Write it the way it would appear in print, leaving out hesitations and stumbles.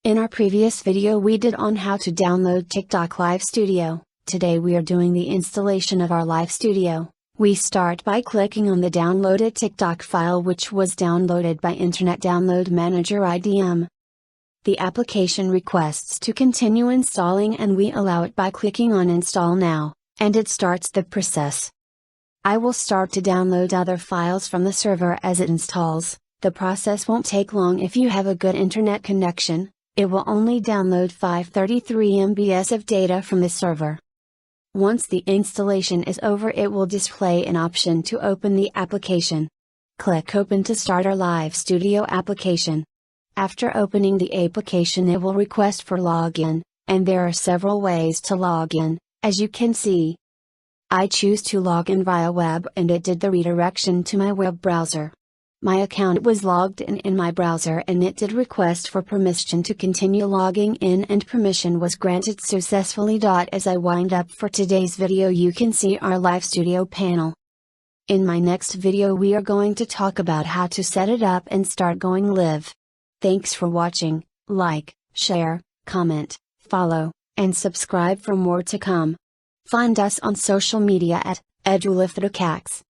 In our previous video we did on how to download TikTok Live Studio. Today we are doing the installation of our Live Studio. We start by clicking on the downloaded TikTok file which was downloaded by Internet Download Manager IDM. The application requests to continue installing and we allow it by clicking on Install Now, and it starts the process. I will start to download other files from the server as it installs. The process won't take long if you have a good internet connection. It will only download 533 MB of data from the server. Once the installation is over it will display an option to open the application. Click Open to start our Live Studio application. After opening the application it will request for login, and there are several ways to log in, as you can see. I choose to log in via web and it did the redirection to my web browser. My account was logged in my browser and it did request for permission to continue logging in and permission was granted successfully. As I wind up for today's video you can see our Live Studio panel. In my next video we are going to talk about how to set it up and start going live. Thanks for watching. Like, share, comment, follow, and subscribe for more to come. Find us on social media at edulifthcax.